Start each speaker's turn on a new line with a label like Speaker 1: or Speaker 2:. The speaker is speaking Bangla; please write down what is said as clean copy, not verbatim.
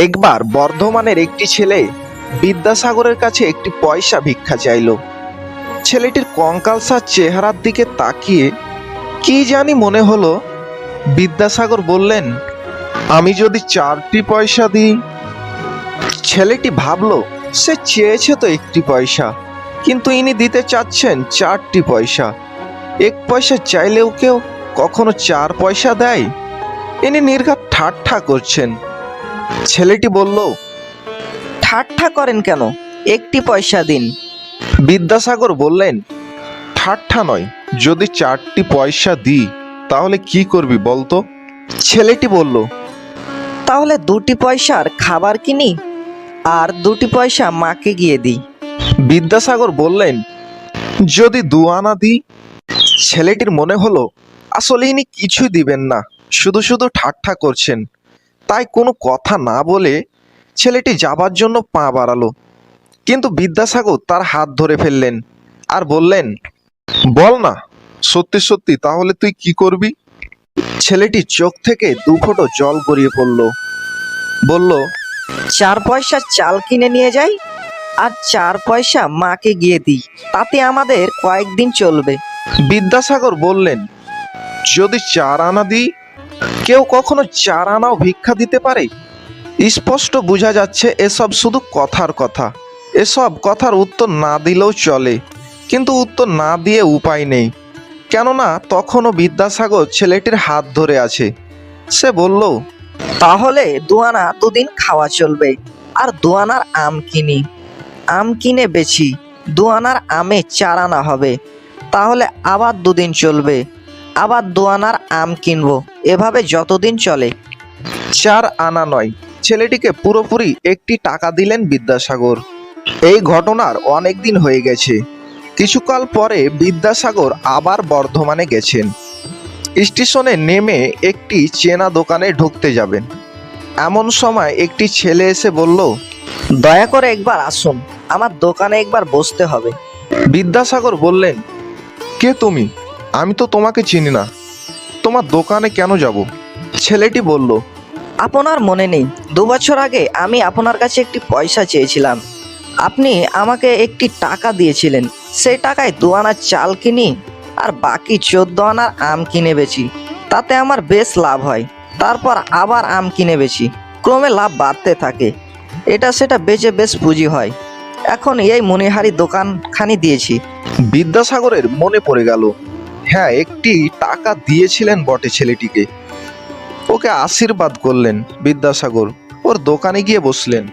Speaker 1: একবার বর্ধমানের একটি ছেলে বিদ্যাসাগরের কাছে একটি পয়সা ভিক্ষা চাইল। ছেলেটির কঙ্কালসার চেহারার দিকে তাকিয়ে কি জানি মনে হলো। বিদ্যাসাগর বললেন, আমি যদি 4টি পয়সা দিই। ছেলেটি ভাবল, সে চেয়েছে তো একটি পয়সা, কিন্তু ইনি দিতে চাচ্ছেন 4টি পয়সা। 1 পয়সা চাইলেও কেউ কখনো 4 পয়সা দেয়? ইনি নির্ঘাত ঠাট্টা করছেন। ছেলেটি বলল,
Speaker 2: ঠাট্টা করেন কেন? একটি পয়সা দিন।
Speaker 1: বিদ্যাসাগর বললেন, ঠাট্টা নয়, যদি 4টি পয়সা দিই তাহলে কি করবি বলতো? ছেলেটি বলল,
Speaker 2: তাহলে 2টি পয়সার খাবার কিনি আর 2টি পয়সা মাকে গিয়ে দিই।
Speaker 1: বিদ্যাসাগর বললেন, যদি 2 আনা দিই? ছেলেটির মনে হলো আসলে ইনি কিছুই দিবেন না, শুধু শুধু ঠাট্টা করছেন। তাই কোনো কথা না বলে ছেলেটি যাবার জন্য পা বাড়ালো, কিন্তু বিদ্যাসাগর তার হাত ধরে ফেললেন আর বললেন, বল না, সত্যি সত্যি তাহলে তুই কি করবি? ছেলেটির চোখ থেকে 2 ফোঁটা জল গড়িয়ে পড়ল। বলল,
Speaker 2: 4 পয়সা চাল কিনে নিয়ে যাই আর 4 পয়সা মাকে গিয়ে দিই, তাতে আমাদের কয়েকদিন চলবে।
Speaker 1: বিদ্যাসাগর বললেন, যদি 4 আনা দিই? কেউ কখনো 4 আনাও ভিক্ষা দিতে পারে? স্পষ্ট বোঝা যাচ্ছে এসব শুধু কথার কথা। এসব কথার উত্তর না দিলেও চলে, কিন্তু উত্তর না দিয়ে উপায় নেই। কেননা তখনও বিদ্যাসাগর ছেলেটির হাত ধরে আছে। সে বলল,
Speaker 2: তাহলে 2 আনা 2 দিন খাওয়া চলবে আর 2 আনার আম কিনি। আম কিনে বেচি, 2 আনার আমে 4 আনা হবে, তাহলে আবার 2 দিন চলবে। আবার 2 আনার আম কিনবো, এভাবে যতদিন চলে।
Speaker 1: 4 আনা নয়, ছেলেটিকে পুরোপুরি একটি টাকা দিলেন বিদ্যাসাগর। এই ঘটনার অনেক দিন হয়ে গেছে। কিছুকাল পরে বিদ্যাসাগর আবার বর্ধমানে গেছেন। স্টেশনে নেমে একটি চেনা দোকানে ঢুকতে যাবেন, এমন সময় একটি ছেলে এসে বলল,
Speaker 2: দয়া করে একবার আসুন, আমার দোকানে একবার বসতে হবে।
Speaker 1: বিদ্যাসাগর বললেন, কে তুমি? আমি তো তোমাকে চিনি না, তোমার দোকানে কেন যাব? ছেলেটি বলল,
Speaker 2: আপনার মনে নেই 2 বছর আগে আমি আপনার কাছে একটি পয়সা চেয়েছিলাম, আপনি আমাকে একটি টাকা দিয়েছিলেন। সেই টাকায় 2 আনার চাল কিনি আর বাকি 14 আনার আম কিনে বেচি, তাতে আমার বেশ লাভ হয়। তারপর আবার আম কিনে বেচি, ক্রমে লাভ বাড়তে থাকে। এটা সেটা বেচে বেশ পুঁজি হয়। এখন এই মণিহারি দোকানখানি দিয়েছি।
Speaker 1: বিদ্যাসাগরের মনে পড়ে গেল, হ্যাঁ, একটি টাকা দিয়েছিলেন বটে ছেলেটিকে। ওকে আশীর্বাদ করলেন বিদ্যাসাগর, ওর দোকানে গিয়ে বসলেন।